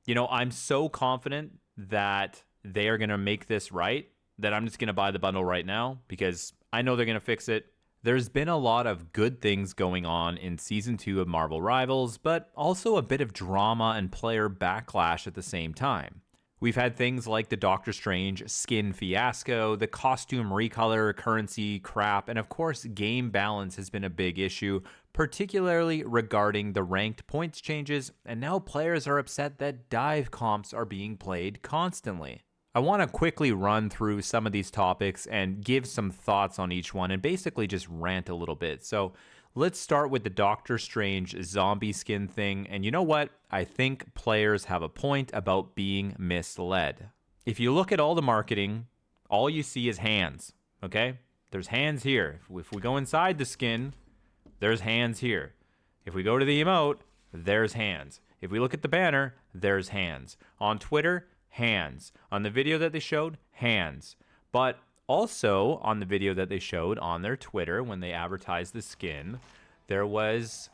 I'm so confident that they are going to make this right that I'm just going to buy the bundle right now because I know they're going to fix it. There's been a lot of good things going on in season 2 of Marvel Rivals, but also a bit of drama and player backlash at the same time. We've had things like the Doctor Strange skin fiasco, the costume recolor, currency crap, and of course, game balance has been a big issue, particularly regarding the ranked points changes, and now players are upset that dive comps are being played constantly. I want to quickly run through some of these topics and give some thoughts on each one and basically just rant a little bit. So let's start with the Doctor Strange zombie skin thing. And you know what? I think players have a point about being misled. If you look at all the marketing, all you see is hands, okay? There's hands here. If we go inside the skin, there's hands here. If we go to the emote, there's hands. If we look at the banner, there's hands. On Twitter, hands. On the video that they showed, hands. But also on the video that they showed on their Twitter when they advertised the skin, there was,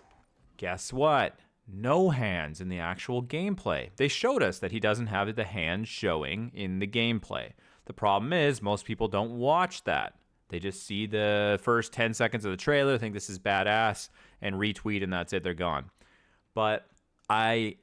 guess what? No hands in the actual gameplay. They showed us that he doesn't have the hands showing in the gameplay. The problem is most people don't watch that. They just see the first 10 seconds of the trailer, think this is badass, and retweet, and that's it, they're gone. But I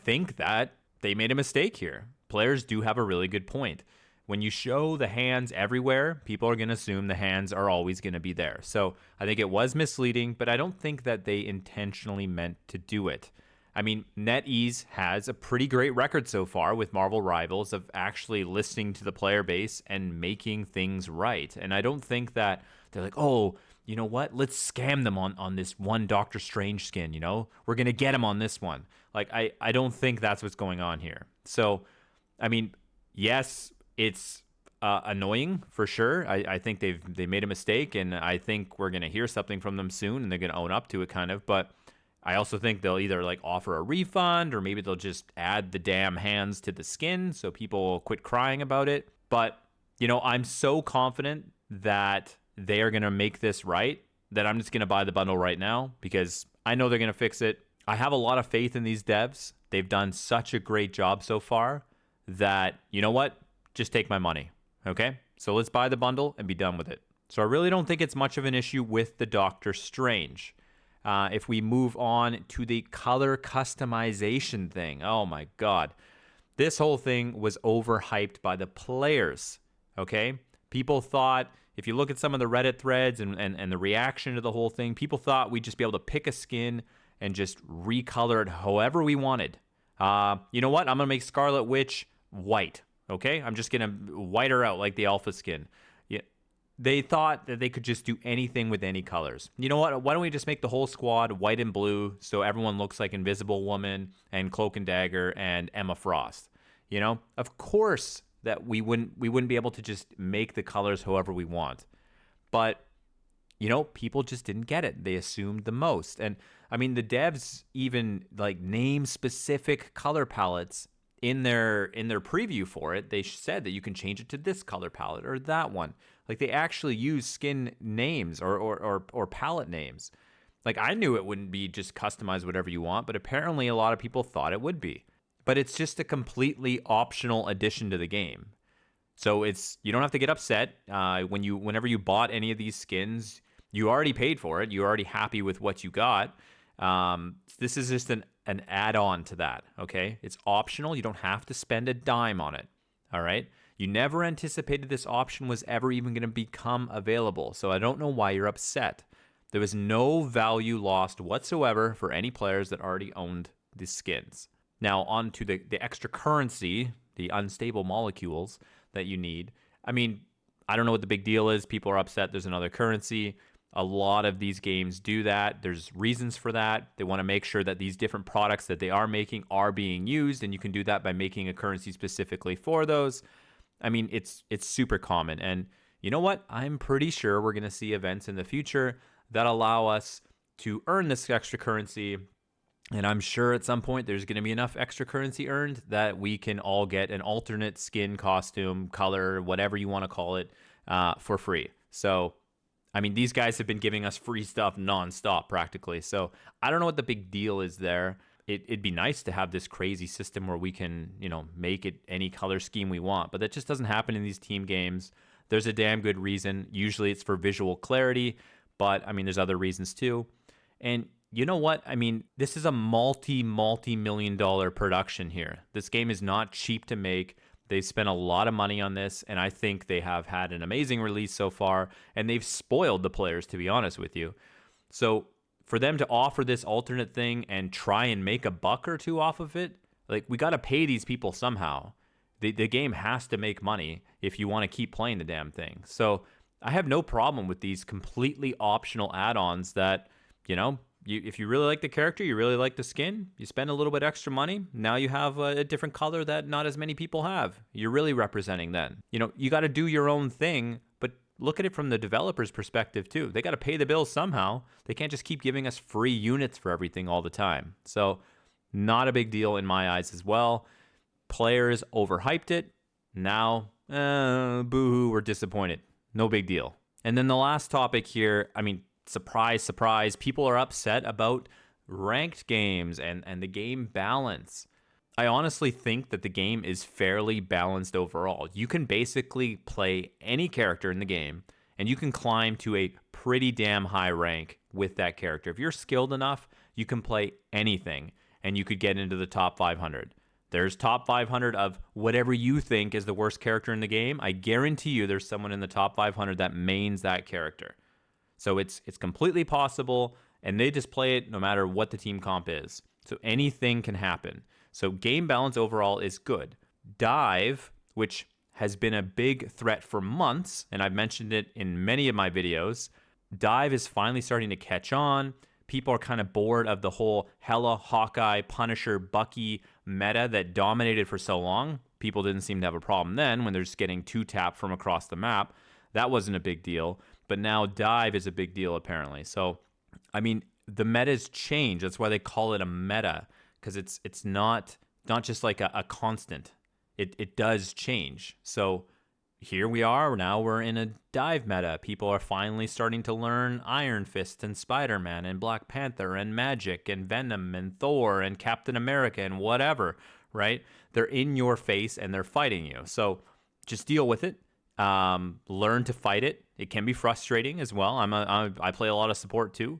think that they made a mistake here. Players do have a really good point. When you show the hands everywhere, people are going to assume the hands are always going to be there. So I think it was misleading, but I don't think that they intentionally meant to do it. I mean, NetEase has a pretty great record so far with Marvel Rivals of actually listening to the player base and making things right. And I don't think that they're like, oh, you know what? Let's scam them on this one Doctor Strange skin, We're going to get them on this one. Like, I don't think that's what's going on here. So, I mean, yes, it's annoying for sure. I think they made a mistake, and I think we're going to hear something from them soon, and they're going to own up to it kind of. But I also think they'll either like offer a refund or maybe they'll just add the damn hands to the skin so people will quit crying about it. But, I'm so confident that they are going to make this right that I'm just going to buy the bundle right now because I know they're going to fix it. I have a lot of faith in these devs. They've done such a great job so far that, you know what? Just take my money. Okay? So let's buy the bundle and be done with it. So I really don't think it's much of an issue with the Doctor Strange. If we move on to the color customization thing, oh my God. This whole thing was overhyped by the players, okay? People thought, if you look at some of the Reddit threads and the reaction to the whole thing, people thought we'd just be able to pick a skin and just recolor it however we wanted. You know what? I'm going to make Scarlet Witch white, okay? I'm just going to white her out like the alpha skin. They thought that they could just do anything with any colors. You know what? Why don't we just make the whole squad white and blue so everyone looks like Invisible Woman and Cloak and Dagger and Emma Frost? Of course that we wouldn't be able to just make the colors however we want. But people just didn't get it. They assumed the most. And I mean, the devs even like name specific color palettes in their preview for it. They said that you can change it to this color palette or that one. Like they actually use skin names or palette names. Like I knew it wouldn't be just customize whatever you want, but apparently a lot of people thought it would be. But it's just a completely optional addition to the game. So you don't have to get upset whenever you bought any of these skins. You already paid for it. You're already happy with what you got. This is just an add-on to that, okay? It's optional. You don't have to spend a dime on it, all right? You never anticipated this option was ever even going to become available, so I don't know why you're upset. There was no value lost whatsoever for any players that already owned the skins. Now, on to the extra currency, the unstable molecules that you need. I mean, I don't know what the big deal is. People are upset there's another currency. A lot of these games do that. There's reasons for that. They want to make sure that these different products that they are making are being used, and you can do that by making a currency specifically for those. I mean, it's super common. And you know what? I'm pretty sure we're going to see events in the future that allow us to earn this extra currency. And I'm sure at some point there's going to be enough extra currency earned that we can all get an alternate skin, costume, color, whatever you want to call it, for free. So, I mean, these guys have been giving us free stuff nonstop practically. So I don't know what the big deal is there. it'd be nice to have this crazy system where we can, make it any color scheme we want. But that just doesn't happen in these team games. There's a damn good reason. Usually it's for visual clarity, but I mean, there's other reasons too. And you know what? I mean, this is a multi-million dollar production here. This game is not cheap to make. They've spent a lot of money on this, and I think they have had an amazing release so far, and they've spoiled the players, to be honest with you. So for them to offer this alternate thing and try and make a buck or two off of it, like, we got to pay these people somehow. The game has to make money if you want to keep playing the damn thing. So I have no problem with these completely optional add-ons that, if you really like the character, you really like the skin, you spend a little bit extra money, now you have a different color that not as many people have. You're really representing then. You got to do your own thing, but look at it from the developer's perspective too. They got to pay the bills somehow. They can't just keep giving us free units for everything all the time. So not a big deal in my eyes as well. Players overhyped it. Now, boo-hoo, we're disappointed. No big deal. And then the last topic here, I mean, surprise, surprise, people are upset about ranked games and the game balance. I honestly think that the game is fairly balanced overall. You can basically play any character in the game, and you can climb to a pretty damn high rank with that character. If you're skilled enough, you can play anything, and you could get into the top 500. There's top 500 of whatever you think is the worst character in the game. I guarantee you there's someone in the top 500 that mains that character. So it's completely possible, and they just play it no matter what the team comp is. So anything can happen. So game balance overall is good. Dive, which has been a big threat for months, and I've mentioned it in many of my videos, Dive is finally starting to catch on. People are kind of bored of the whole Hela, Hawkeye, Punisher, Bucky meta that dominated for so long. People didn't seem to have a problem then when they're just getting two-tapped from across the map. That wasn't a big deal. But now Dive is a big deal, apparently. So, I mean, the meta's changed. That's why they call it a meta, because it's not just like a constant. It does change. So here we are. Now we're in a Dive meta. People are finally starting to learn Iron Fist and Spider-Man and Black Panther and Magic and Venom and Thor and Captain America and whatever, right? They're in your face and they're fighting you. So just deal with it. Learn to fight it. It can be frustrating as well. I play a lot of support too,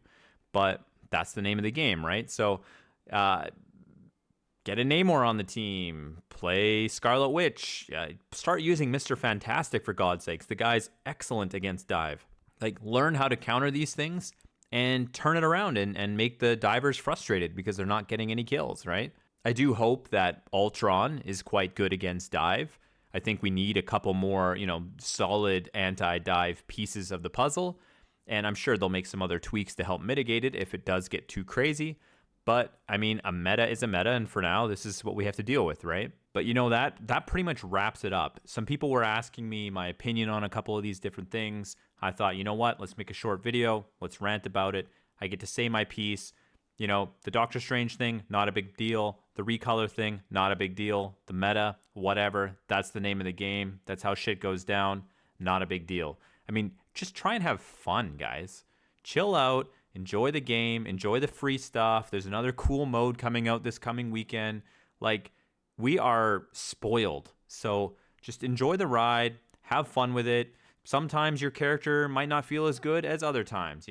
but that's the name of the game, right? So, get a Namor on the team, play Scarlet Witch, start using Mr. Fantastic for God's sakes. The guy's excellent against Dive. Like, learn how to counter these things and turn it around and make the divers frustrated because they're not getting any kills, right? I do hope that Ultron is quite good against Dive. I think we need a couple more, solid anti-dive pieces of the puzzle. And I'm sure they'll make some other tweaks to help mitigate it if it does get too crazy. But, I mean, a meta is a meta. And for now, this is what we have to deal with, right? But, that pretty much wraps it up. Some people were asking me my opinion on a couple of these different things. I thought, you know what? Let's make a short video. Let's rant about it. I get to say my piece. The Doctor Strange thing, not a big deal. The recolor thing, not a big deal. The meta, whatever. That's the name of the game. That's how shit goes down. Not a big deal. I mean, just try and have fun, guys. Chill out. Enjoy the game. Enjoy the free stuff. There's another cool mode coming out this coming weekend. Like, we are spoiled. So just enjoy the ride. Have fun with it. Sometimes your character might not feel as good as other times,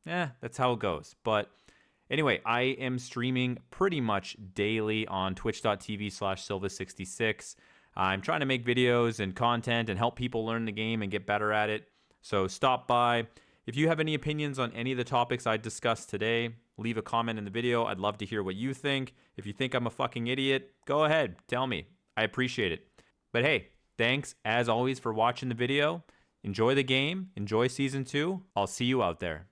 that's how it goes. But anyway, I am streaming pretty much daily on twitch.tv/Silva66. I'm trying to make videos and content and help people learn the game and get better at it. So stop by. If you have any opinions on any of the topics I discussed today, leave a comment in the video. I'd love to hear what you think. If you think I'm a fucking idiot, go ahead. Tell me. I appreciate it. But hey, thanks as always for watching the video. Enjoy the game. Enjoy Season 2. I'll see you out there.